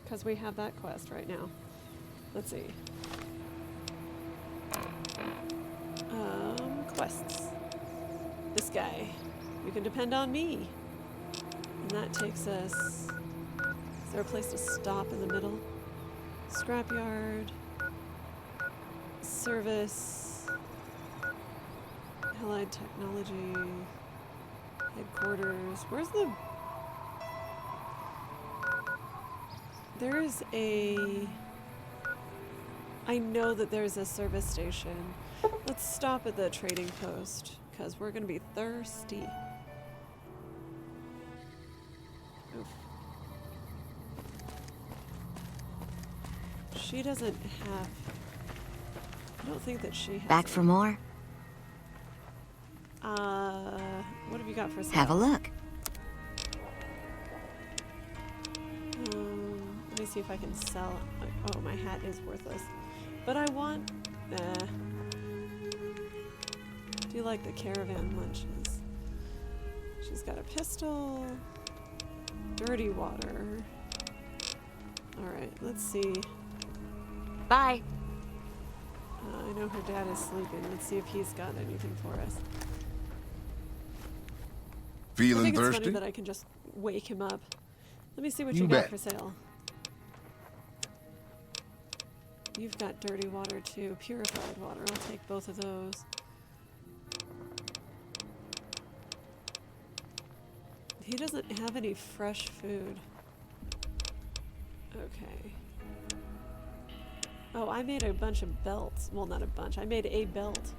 Because we have that quest right now. Let's see. Quests. This guy. You can depend on me. And that takes us... Is there a place to stop in the middle? Scrapyard. Service. Allied Technology. Headquarters. Where's the... There's a... I know that there's a service station. Let's stop at the trading post, because we're going to be thirsty. Oof. She doesn't have... I don't think that she has... Back for more? What have you got for sale? Have a look. Let me see if I can sell... Oh, my hat is worthless. But I want... Do you like the caravan lunches? She's got a pistol. Dirty water. Alright, let's see. Bye. I know her dad is sleeping. Let's see if he's got anything for us. I Feeling think it's thirsty? funny that I can just wake him up. Let me see what You you got bet. for sale. You've got dirty water too. Purified water. I'll take both of those. He doesn't have any fresh food. Okay. Oh, I made a bunch of belts. Well, not a bunch. I made a belt.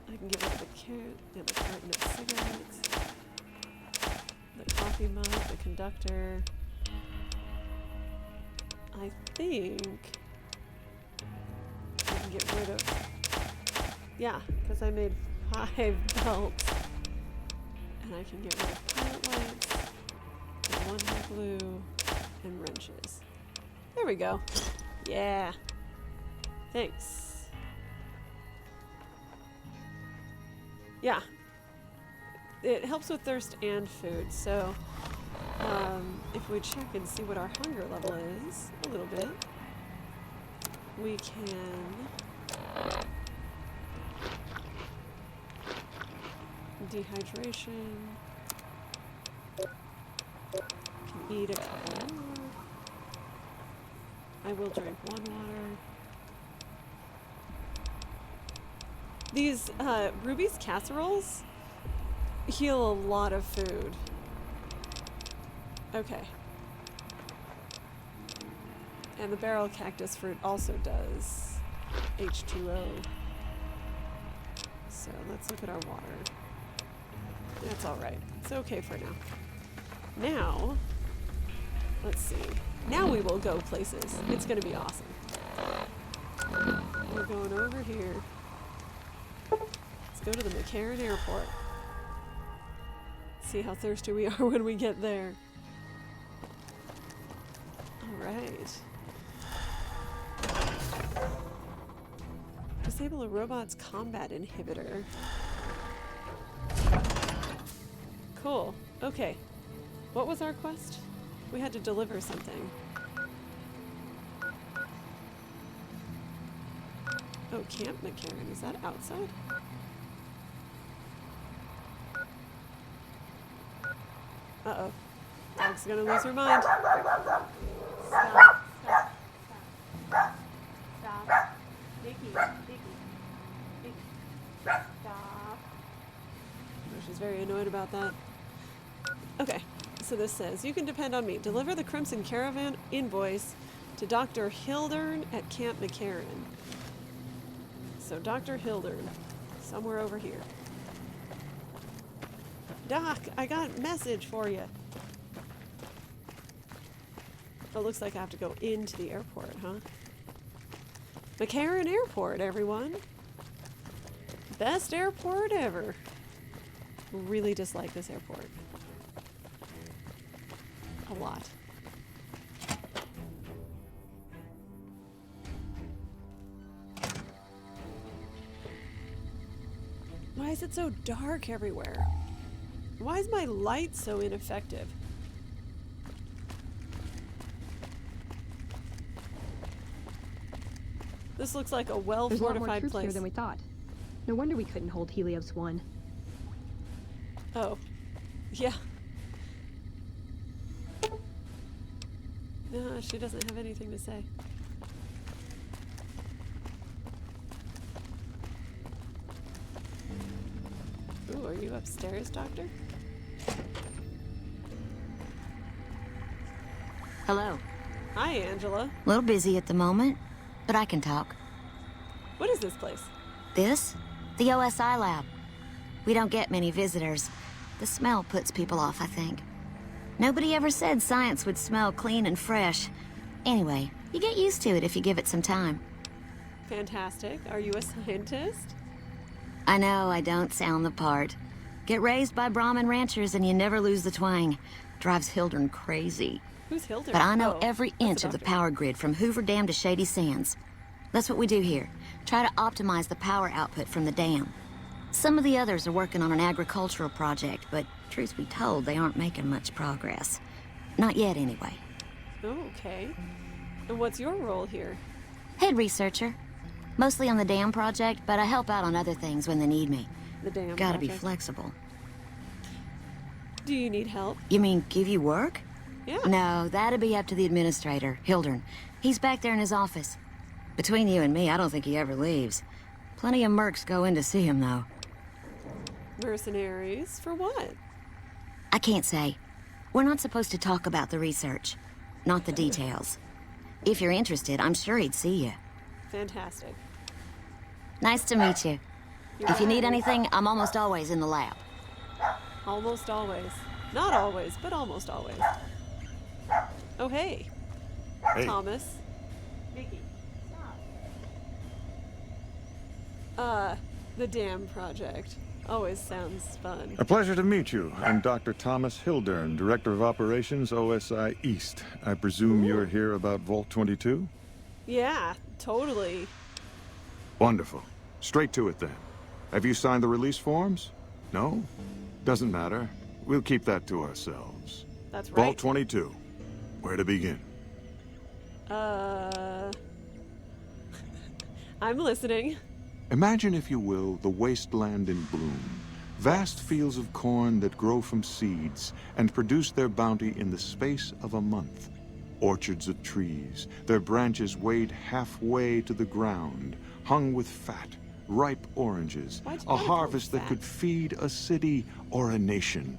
I can get rid of the carrot and the carton of cigarettes. The coffee mug, the conductor. I think I can get rid of... Yeah, because I made 5 belts. And I can get rid of pilot lights, and 1 more glue, and wrenches. There we go. Yeah. Thanks. Yeah. It helps with thirst and food, so if we check and see what our hunger level is, a little bit, we can... Dehydration. Can eat a couple more. I will drink 1 water. These Ruby's casseroles heal a lot of food. Okay. And the barrel cactus fruit also does H2O. So let's look at our water. That's alright. It's okay for now. Now, let's see. Now we will go places. It's going to be awesome. We're going over here. Let's go to the McCarran Airport. See how thirsty we are when we get there. Alright. Disable a robot's combat inhibitor. Cool. Okay. What was our quest? We had to deliver something. Oh, Camp McCarran. Is that outside? Uh-oh. Dog's gonna lose her mind. Stop. Stop. Stop. Stop. Vicky. Vicky. Vicky. Stop. Oh, she's very annoyed about that. Okay. So this says, you can depend on me. Deliver the Crimson Caravan invoice to Dr. Hildern at Camp McCarran. So Dr. Hildern, somewhere over here. Doc, I got a message for you. Oh, looks like I have to go into the airport, huh? McCarran Airport, everyone. Best airport ever. Really dislike this airport. A lot. Why is it so dark everywhere? Why is my light so ineffective? This looks like a There's a lot more well-fortified troops here place. than we thought. No wonder we couldn't hold Helios 1. Oh. Yeah. No, she doesn't have anything to say. Ooh, are you upstairs, Doctor? Hello. Hi, Angela. A little busy at the moment, but I can talk. What is this place? This? The OSI lab. We don't get many visitors. The smell puts people off, I think. Nobody ever said science would smell clean and fresh. Anyway, you get used to it if you give it some time. Fantastic. Are you a scientist? I know I don't sound the part. Get raised by Brahmin ranchers and you never lose the twang. Drives Hildern crazy. Who's Hilda? But I know Oh, every that's a inch of the doctor. power grid from Hoover Dam to Shady Sands. That's what we do here. Try to optimize the power output from the dam. Some of the others are working on an agricultural project, but truth be told, they aren't making much progress. Not yet, anyway. Oh, okay. And what's your role here? Head researcher. Mostly on the dam project, but I help out on other things when they need me. The damn Gotta be project. flexible. Do you need help? You mean give you work? Yeah. No, that'd be up to the administrator, Hildern. He's back there in his office. Between you and me, I don't think he ever leaves. Plenty of mercs go in to see him, though. Mercenaries? For what? I can't say. We're not supposed to talk about the research, not the details. If you're interested, I'm sure he'd see you. Fantastic. Nice to meet you. If you need anything, I'm almost always in the lab. Almost always. Not always, but almost always. Oh, hey. Hey. Thomas. Vicky, stop. The dam project. Always sounds fun. A pleasure to meet you. I'm Dr. Thomas Hildern, Director of Operations, OSI East. I presume you're here about Vault 22? Yeah, totally. Wonderful. Straight to it then. Have you signed the release forms? No? Doesn't matter. We'll keep that to ourselves. That's right. Vault 22. Where to begin? I'm listening. Imagine, if you will, the wasteland in bloom. Vast fields of corn that grow from seeds and produce their bounty in the space of a month. Orchards of trees, their branches weighed halfway to the ground, hung with fat, ripe oranges, Why'd you a gotta call it harvest that fat? could feed a city or a nation.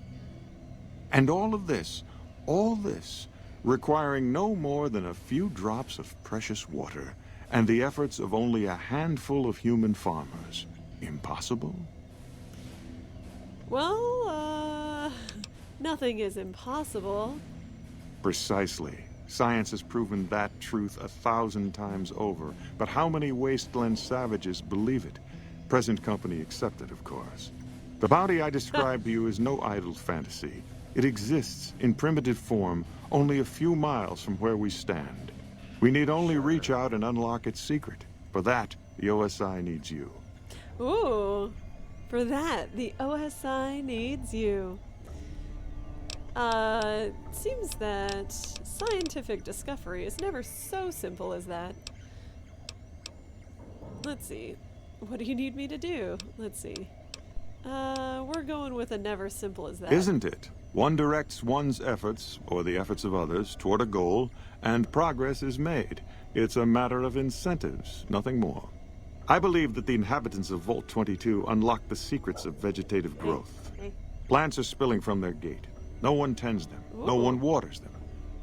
And all this, requiring no more than a few drops of precious water, and the efforts of only a handful of human farmers. Impossible? Well, nothing is impossible. Precisely. Science has proven that truth 1,000 times over. But how many wasteland savages believe it? Present company accepted, of course. The bounty I described to you is no idle fantasy. It exists in primitive form only a few miles from where we stand. We need only reach out and unlock its secret. For that, the OSI needs you. Ooh, for that, the OSI needs you. Seems that scientific discovery is never so simple as that. Let's see. What do you need me to do? Let's see. We're going with a never simple as that. Isn't it? One directs one's efforts, or the efforts of others, toward a goal, and progress is made. It's a matter of incentives, nothing more. I believe that the inhabitants of Vault 22 unlock the secrets of vegetative growth. Hey. Plants are spilling from their gate. No one tends them. No Ooh. one waters them.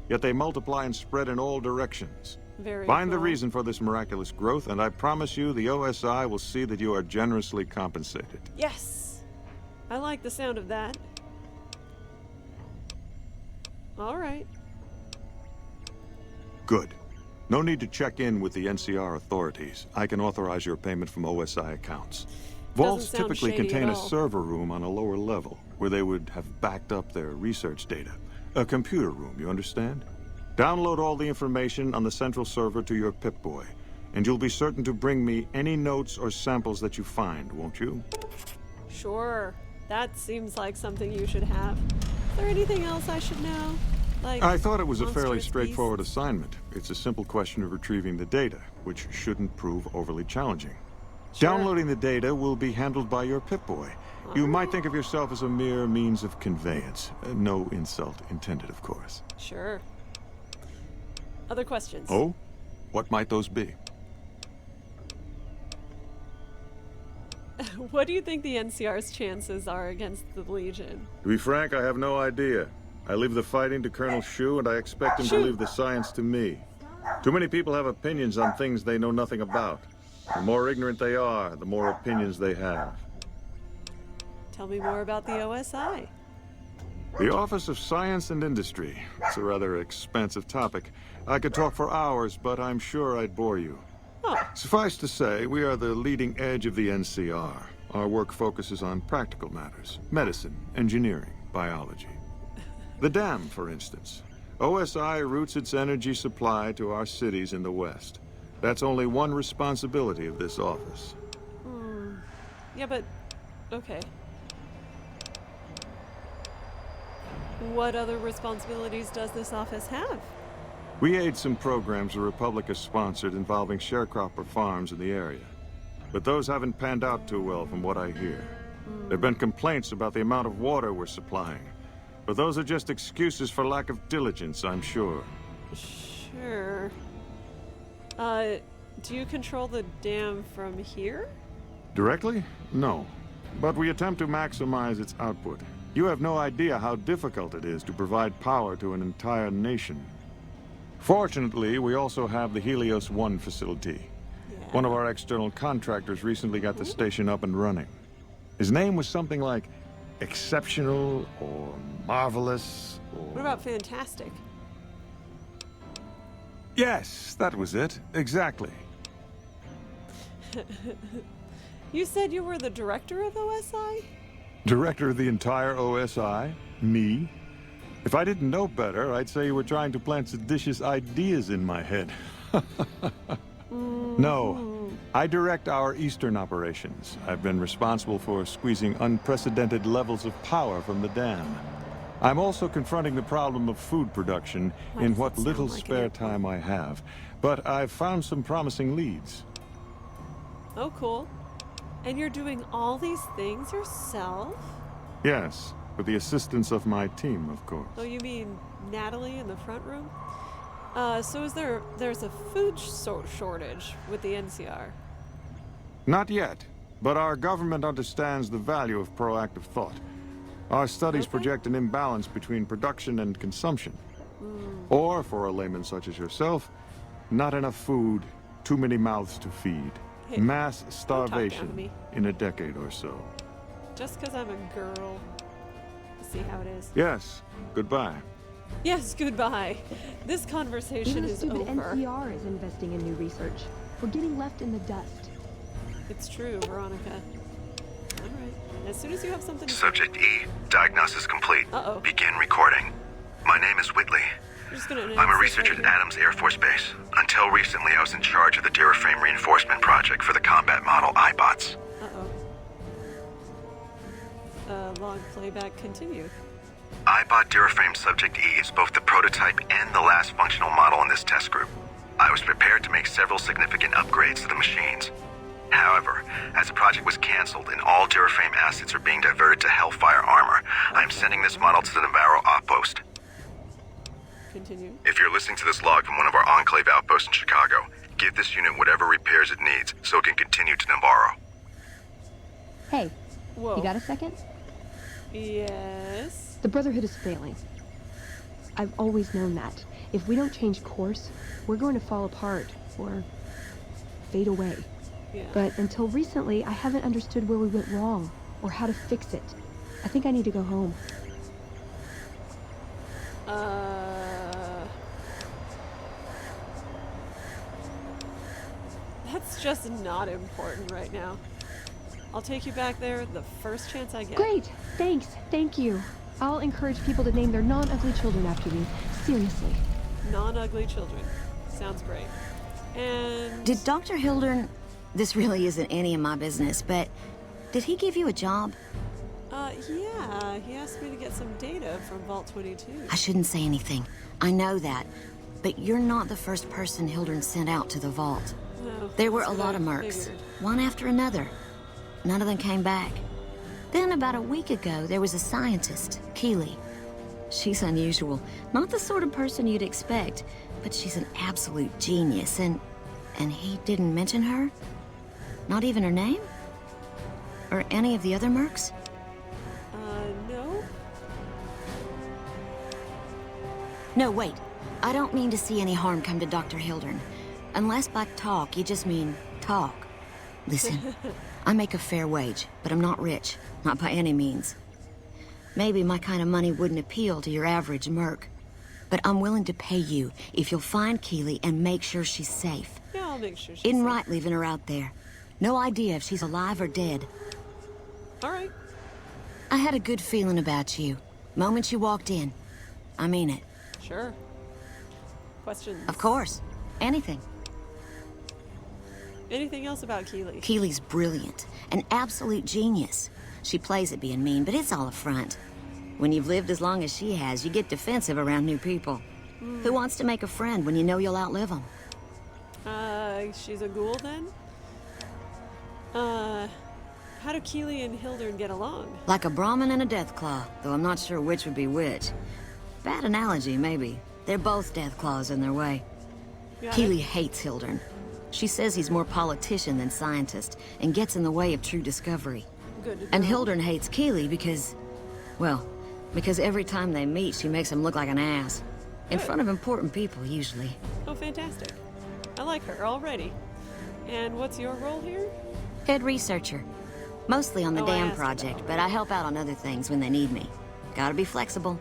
Yet they multiply and spread in all directions. Very Find the cool. reason for this miraculous growth, and I promise you the OSI will see that you are generously compensated. Yes! I like the sound of that. Alright. Good. No need to check in with the NCR authorities. I can authorize your payment from OSI accounts. Vaults sound typically shady contain at a all. server room on a lower level, where they would have backed up their research data. A computer room, you understand? Download all the information on the central server to your Pip-Boy, and you'll be certain to bring me any notes or samples that you find, won't you? Sure. That seems like something you should have. Is there anything else I should know? Like, I thought it was a fairly monstrous straightforward beasts? assignment. It's a simple question of retrieving the data, which shouldn't prove overly challenging. Sure. Downloading the data will be handled by your Pip-Boy. You might think of yourself as a mere means of conveyance. No insult intended, of course. Sure. Other questions? Oh? What might those be? What do you think the NCR's chances are against the Legion? To be frank, I have no idea. I leave the fighting to Colonel Shu, and I expect him to leave the science to me. Too many people have opinions on things they know nothing about. The more ignorant they are, the more opinions they have. Tell me more about the OSI. The Office of Science and Industry. It's a rather expansive topic. I could talk for hours, but I'm sure I'd bore you. Oh, Suffice to say, we are the leading edge of the NCR. Our work focuses on practical matters: medicine, engineering, biology. The dam, for instance. OSI routes its energy supply to our cities in the West. That's only one responsibility of this office. yeah, but... okay. What other responsibilities does this office have? We aid some programs the Republic has sponsored involving sharecropper farms in the area. But those haven't panned out too well from what I hear. There have been complaints about the amount of water we're supplying. But those are just excuses for lack of diligence, I'm sure. Sure. Do you control the dam from here? Directly? No. But we attempt to maximize its output. You have no idea how difficult it is to provide power to an entire nation. Fortunately, we also have the Helios 1 facility. Yeah. One of our external contractors recently got the station up and running. His name was something like exceptional or marvelous or... What about fantastic? Yes, that was it. Exactly. You said you were the director of OSI? Director of the entire OSI? Me? If I didn't know better, I'd say you were trying to plant seditious ideas in my head. No, I direct our eastern operations. I've been responsible for squeezing unprecedented levels of power from the dam. I'm also confronting the problem of food production Why in does what that sound little like an spare airport? time I have. But I've found some promising leads. Oh, cool. And you're doing all these things yourself? Yes, with the assistance of my team, of course. Oh, you mean Natalie in the front room? So there's a food shortage with the NCR? Not yet, but our government understands the value of proactive thought. Our studies Okay. project an imbalance between production and consumption. Or, for a layman such as yourself, not enough food, too many mouths to feed. Hey, Mass down to starvation me. in a decade or so. Just because I'm a girl. See how it is. Yes, goodbye. Yes, goodbye. This conversation Even the is stupid over. NCR is investing in new research. We're getting left in the dust. It's true, Veronica. All right. As soon as you have something to say. Subject E, diagnosis complete. Uh-oh. Begin recording. My name is Whitley. I'm just gonna I'm a announce this researcher right at here. Adams Air Force Base. Until recently, I was in charge of the Duraframe Reinforcement Project for the combat model iBots. Uh-oh. Log playback continued. iBot Duraframe Subject E is both the prototype and the last functional model in this test group. I was prepared to make several significant upgrades to the machines. However, as the project was canceled and all Duraframe assets are being diverted to Hellfire armor, I'm sending this model to the Navarro outpost. Continue. If you're listening to this log from one of our Enclave outposts in Chicago, give this unit whatever repairs it needs so it can continue to Navarro. Hey, Whoa. you got a second? Yes. The Brotherhood is failing. I've always known that. If we don't change course, we're going to fall apart or fade away. Yeah. But until recently, I haven't understood where we went wrong or how to fix it. I think I need to go home. That's just not important right now. I'll take you back there the first chance I get. Great! Thanks! Thank you! I'll encourage people to name their non-ugly children after me. Seriously. Non-ugly children. Sounds great. And... Did Dr. Hildern... This really isn't any of my business, but did he give you a job? Yeah, he asked me to get some data from Vault 22. I shouldn't say anything. I know that. But you're not the first person Hildern sent out to the vault. No, There were that's a what lot I of mercs, figured. one after another. None of them came back. Then about a week ago, there was a scientist, Keely. She's unusual. Not the sort of person you'd expect, but she's an absolute genius, and he didn't mention her? Not even her name? Or any of the other mercs? No? No, wait. I don't mean to see any harm come to Dr. Hildern. Unless by talk, you just mean talk. Listen, I make a fair wage, but I'm not rich. Not by any means. Maybe my kind of money wouldn't appeal to your average merc. But I'm willing to pay you if you'll find Keely and make sure she's safe. Yeah, I'll make sure she's Isn't safe. right leaving her out there. No idea if she's alive or dead. All right. I had a good feeling about you. Moment you walked in. I mean it. Sure. Questions? Of course. Anything. Anything else about Keely? Keely's brilliant. An absolute genius. She plays at being mean, but it's all a front. When you've lived as long as she has, you get defensive around new people. Who wants to make a friend when you know you'll outlive them? She's a ghoul then? How do Keely and Hildern get along? Like a Brahmin and a Deathclaw, though I'm not sure which would be which. Bad analogy, maybe. They're both Deathclaws in their way. Got Keely it. hates Hildern. She says he's more politician than scientist, and gets in the way of true discovery. Good to And know. Hildern hates Keely because, well, because every time they meet, she makes him look like an ass. In Good. front of important people, usually. Oh, fantastic. I like her already. And what's your role here? Head researcher. Mostly on the Oh, I dam asked you that project, but I help out on other things when they need me. Gotta be flexible.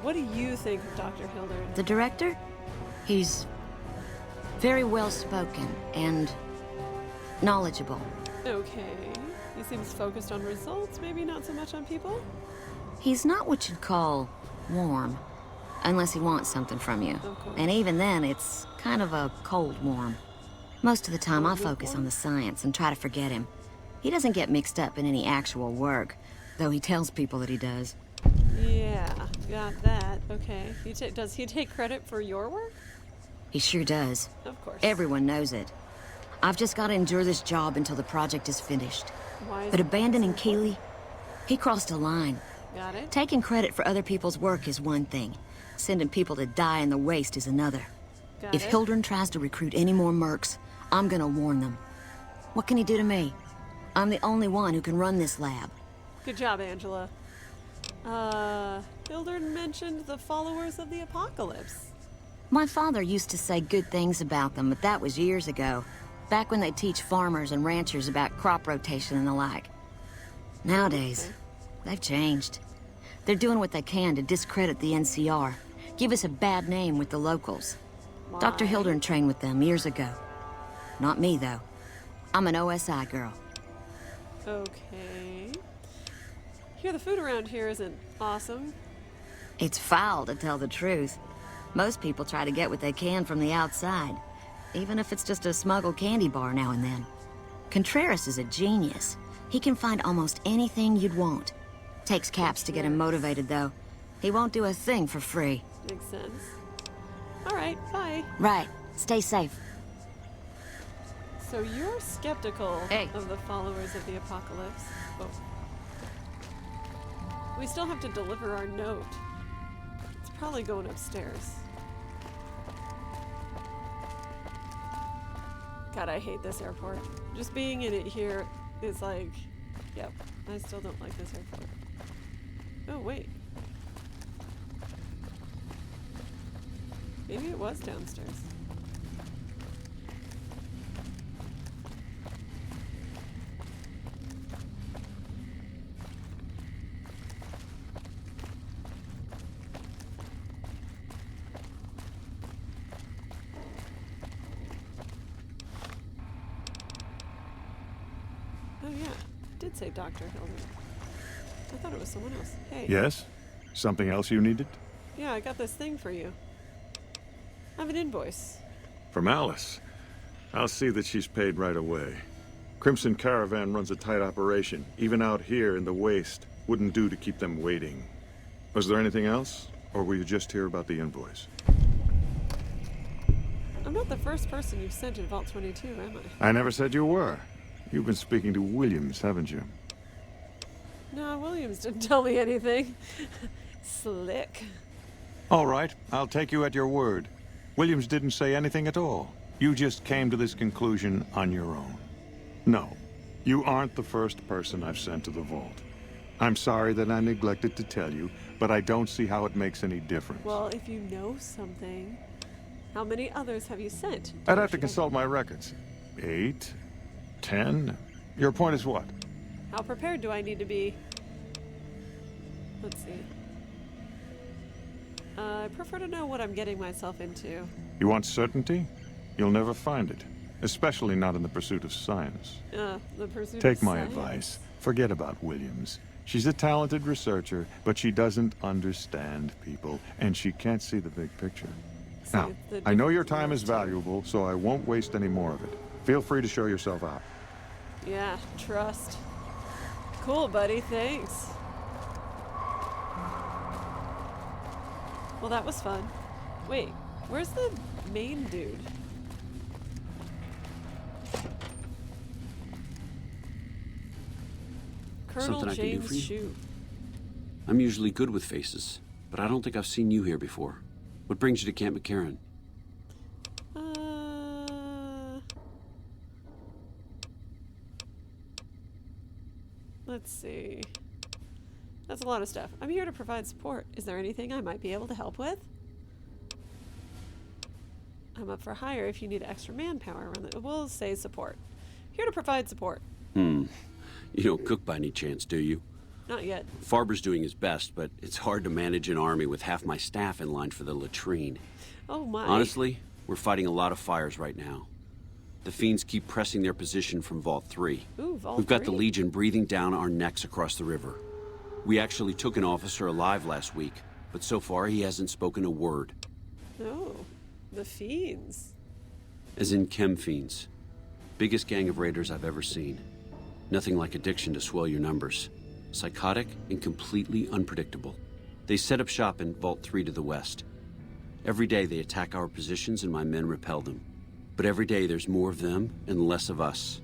What do you think of Dr. Hildern? The director? He's very well spoken and knowledgeable. Okay. He seems focused on results, maybe not so much on people? He's not what you'd call warm, unless he wants something from you. Of course. And even then, it's kind of a cold warm. Most of the time, I focus on the science and try to forget him. He doesn't get mixed up in any actual work, though he tells people that he does. Yeah, got that. Okay. Does he take credit for your work? He sure does. Of course. Everyone knows it. I've just got to endure this job until the project is finished. Why is But it- abandoning Keely, he crossed a line. Got it? Taking credit for other people's work is one thing. Sending people to die in the waste is another. Got If it. Hildern tries to recruit any more mercs, I'm gonna warn them. What can he do to me? I'm the only one who can run this lab. Good job, Angela. Hildern mentioned the followers of the apocalypse. My father used to say good things about them, but that was years ago. Back when they teach farmers and ranchers about crop rotation and the like. Nowadays, they've changed. They're doing what they can to discredit the NCR. Give us a bad name with the locals. Dr. Why? Hildern trained with them years ago. Not me, though. I'm an OSI girl. Okay. Hear the food around here isn't awesome. It's foul, to tell the truth. Most people try to get what they can from the outside, even if it's just a smuggled candy bar now and then. Contreras is a genius. He can find almost anything you'd want. Takes caps to get him motivated, though. He won't do a thing for free. Makes sense. All right, bye. Right. Stay safe. So you're skeptical Hey. of the followers of the apocalypse. Oh. We still have to deliver our note. It's probably going upstairs. God, I hate this airport. Just being in it here is like, yep, I still don't like this airport. Oh, wait. Maybe it was downstairs. Oh yeah, it did say Dr. Hildern. I thought it was someone else. Hey. Yes? Something else you needed? Yeah, I got this thing for you. I have an invoice. From Alice. I'll see that she's paid right away. Crimson Caravan runs a tight operation. Even out here in the waste, wouldn't do to keep them waiting. Was there anything else? Or were you just here about the invoice? I'm not the first person you've sent in Vault 22, am I? I never said you were. You've been speaking to Williams, haven't you? No, Williams didn't tell me anything. Slick. All right, I'll take you at your word. Williams didn't say anything at all. You just came to this conclusion on your own. No, you aren't the first person I've sent to the vault. I'm sorry that I neglected to tell you, but I don't see how it makes any difference. Well, if you know something, how many others have you sent? I'd have to consult my records. 8? 10? Your point is what? How prepared do I need to be? Let's see. I prefer to know what I'm getting myself into. You want certainty? You'll never find it. Especially not in the pursuit of science. The pursuit Take of my science? advice. Forget about Williams. She's a talented researcher, but she doesn't understand people, and she can't see the big picture. See, Now, the I know your difference in time those is two. valuable, so I won't waste any more of it. Feel free to show yourself out. Yeah, trust. Cool, buddy, thanks. Well, that was fun. Wait, where's the main dude? Colonel Something I can do James for you? Shue. I'm usually good with faces, but I don't think I've seen you here before. What brings you to Camp McCarran? Let's see. That's a lot of stuff. I'm here to provide support. Is there anything I might be able to help with? I'm up for hire if you need extra manpower around the... We'll say support. Here to provide support. You don't cook by any chance, do you? Not yet. Farber's doing his best, but it's hard to manage an army with half my staff in line for the latrine. Oh my. Honestly, we're fighting a lot of fires right now. The fiends keep pressing their position from Vault 3. Ooh, Vault We've got the 3. Legion breathing down our necks across the river. We actually took an officer alive last week, but so far he hasn't spoken a word. Oh, the fiends. As in chem fiends. Biggest gang of raiders I've ever seen. Nothing like addiction to swell your numbers. Psychotic and completely unpredictable. They set up shop in Vault 3 to the west. Every day they attack our positions and my men repel them. But every day there's more of them and less of us.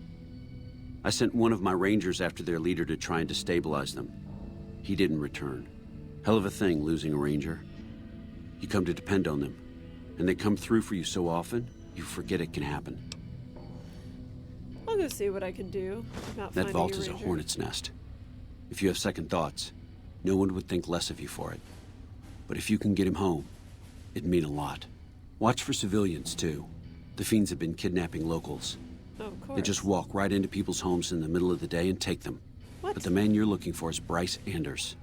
I sent one of my rangers after their leader to try and destabilize them. He didn't return. Hell of a thing, losing a ranger. You come to depend on them, and they come through for you so often, you forget it can happen. I'll go see what I can do about That finding vault your is a ranger. hornet's nest. If you have second thoughts, no one would think less of you for it. But if you can get him home, it'd mean a lot. Watch for civilians, too. The fiends have been kidnapping locals. Oh, of course. They just walk right into people's homes in the middle of the day and take them. What? But the man you're looking for is Bryce Anders.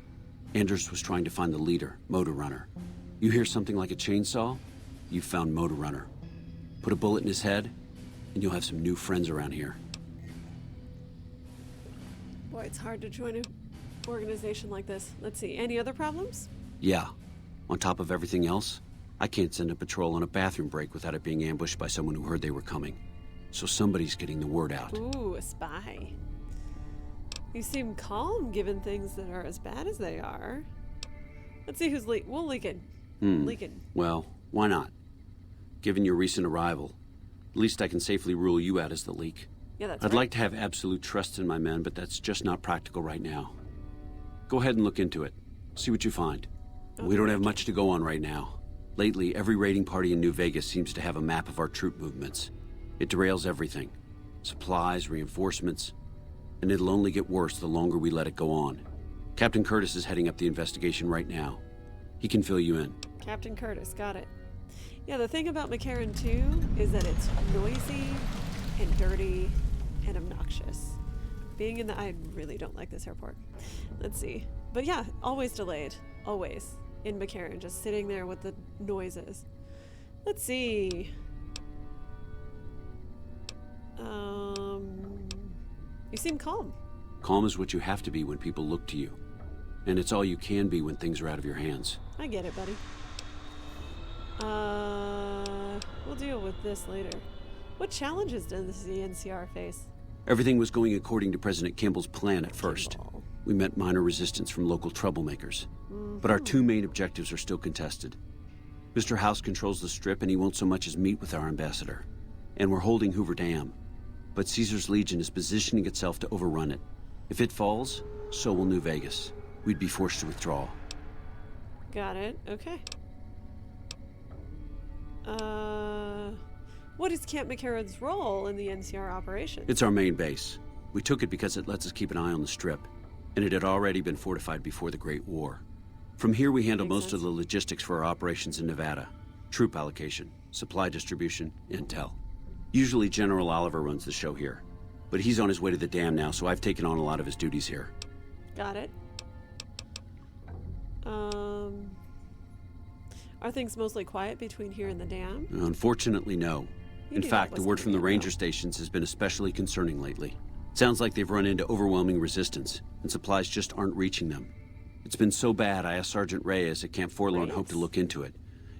Anders was trying to find the leader, Motor Runner. You hear something like a chainsaw? You've found Motor Runner. Put a bullet in his head, and you'll have some new friends around here. Boy, it's hard to join an organization like this. Let's see. Any other problems? Yeah. On top of everything else, I can't send a patrol on a bathroom break without it being ambushed by someone who heard they were coming. So somebody's getting the word out. Ooh, a spy. You seem calm given things that are as bad as they are. Let's see who's we'll leak it. Leak it. Well, why not? Given your recent arrival, at least I can safely rule you out as the leak. Yeah, that's I'd right. like to have absolute trust in my men, but that's just not practical right now. Go ahead and look into it. See what you find. We don't have much to go on right now. Lately, every raiding party in New Vegas seems to have a map of our troop movements. It derails everything. Supplies, reinforcements. And it'll only get worse the longer we let it go on. Captain Curtis is heading up the investigation right now. He can fill you in. Captain Curtis, got it. Yeah, the thing about McCarran too is that it's noisy and dirty and obnoxious. Being in the... I really don't like this airport. Let's see. But yeah, always delayed. Always. In McCarran, just sitting there with the noises. Let's see. You seem calm. Calm is what you have to be when people look to you. And it's all you can be when things are out of your hands. I get it, buddy. We'll deal with this later. What challenges does the NCR face? Everything was going according to President Kimball's plan at first. Kimball. We met minor resistance from local troublemakers. But our two main objectives are still contested. Mr. House controls the Strip, and he won't so much as meet with our ambassador. And we're holding Hoover Dam. But Caesar's Legion is positioning itself to overrun it. If it falls, so will New Vegas. We'd be forced to withdraw. Got it. Okay. What is Camp McCarran's role in the NCR operation? It's our main base. We took it because it lets us keep an eye on the Strip, and it had already been fortified before the Great War. From here, we handle Makes most sense. of the logistics for our operations in Nevada. Troop allocation, supply distribution, intel. Usually General Oliver runs the show here, but he's on his way to the dam now, so I've taken on a lot of his duties here. Got it. Are things mostly quiet between here and the dam? Unfortunately, no. You In knew fact, that the was word from the coming, ranger though. stations has been especially concerning lately. Sounds like they've run into overwhelming resistance, and supplies just aren't reaching them. It's been so bad, I asked Sergeant Reyes at Camp Forlorn Hope to Reyes? look into it,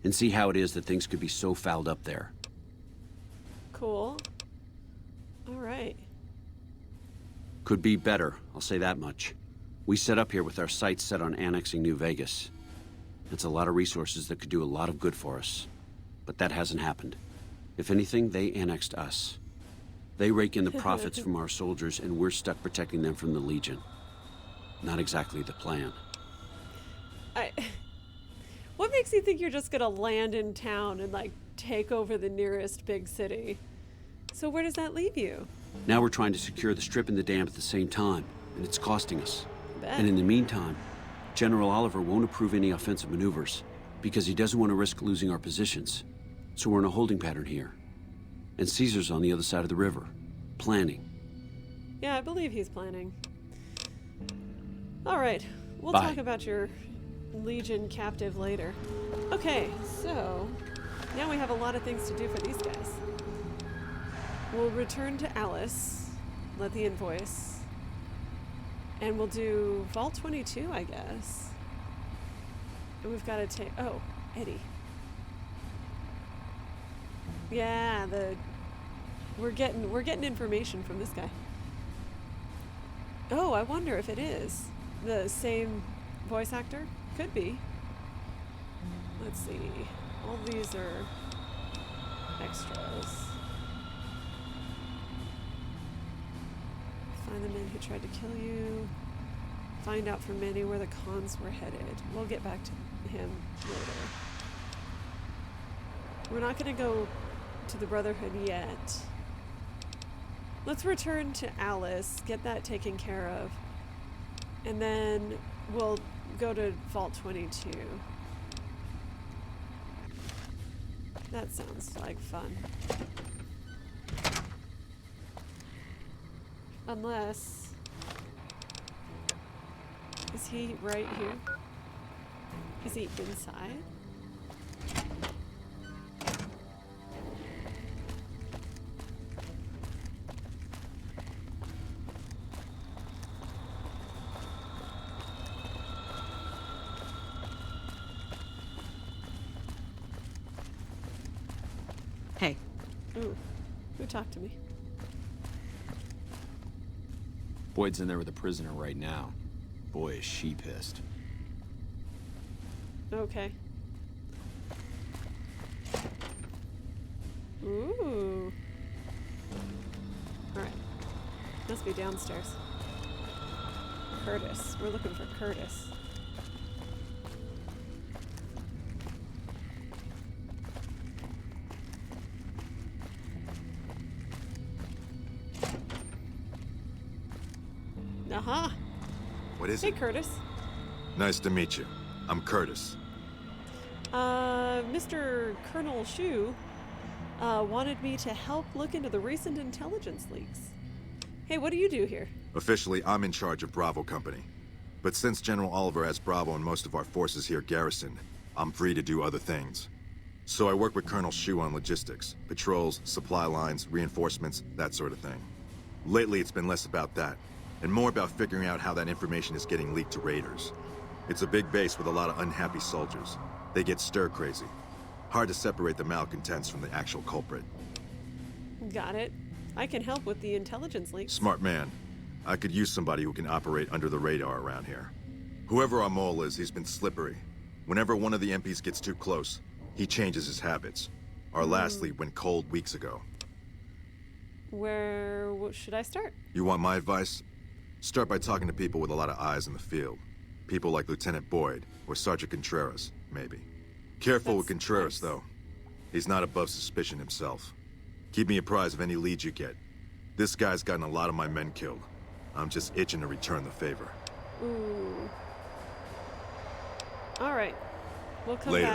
and see how it is that things could be so fouled up there. Cool. All right. Could be better, I'll say that much. We set up here with our sights set on annexing New Vegas. It's a lot of resources that could do a lot of good for us. But that hasn't happened. If anything, they annexed us. They rake in the profits from our soldiers, and we're stuck protecting them from the Legion. Not exactly the plan. What makes you think you're just gonna land in town and, like, take over the nearest big city? So where does that leave you? Now we're trying to secure the Strip and the dam at the same time, and it's costing us. Bet. And in the meantime, General Oliver won't approve any offensive maneuvers because he doesn't want to risk losing our positions. So we're in a holding pattern here. And Caesar's on the other side of the river, planning. Yeah, I believe he's planning. All right, we'll Bye. talk about your Legion captive later. Okay, so now we have a lot of things to do for these guys. We'll return to Alice, let the invoice, and we'll do Vault 22, I guess. And we've got to take, oh, Eddie. Yeah, we're getting information from this guy. Oh, I wonder if it is the same voice actor. Could be. Let's see. All these are extras. Find the men who tried to kill you. Find out from Manny where the cons were headed. We'll get back to him later. We're not going to go to the Brotherhood yet. Let's return to Alice, get that taken care of, and then we'll go to Vault 22. That sounds like fun. Unless... Is he right here? Is he inside? Hey, Ooh, who talked to me? Boyd's in there with a prisoner right now. Boy, is she pissed. Okay. Ooh. Alright. Must be downstairs. Curtis. We're looking for Curtis. Aha! What is Hey, it? Curtis. Nice to meet you. I'm Curtis. Mr. Colonel Shu wanted me to help look into the recent intelligence leaks. Hey, what do you do here? Officially, I'm in charge of Bravo Company. But since General Oliver has Bravo and most of our forces here garrisoned, I'm free to do other things. So I work with Colonel Shu on logistics, patrols, supply lines, reinforcements, that sort of thing. Lately, it's been less about that, and more about figuring out how that information is getting leaked to raiders. It's a big base with a lot of unhappy soldiers. They get stir-crazy. Hard to separate the malcontents from the actual culprit. Got it. I can help with the intelligence leaks. Smart man. I could use somebody who can operate under the radar around here. Whoever our mole is, he's been slippery. Whenever one of the MPs gets too close, he changes his habits. Our last lead went cold weeks ago. What should I start? You want my advice? Start by talking to people with a lot of eyes in the field. People like Lieutenant Boyd, or Sergeant Contreras, maybe. Careful with That's Contreras, nice. though. He's not above suspicion himself. Keep me apprised of any leads you get. This guy's gotten a lot of my men killed. I'm just itching to return the favor. Ooh. All right. We'll come Later. back.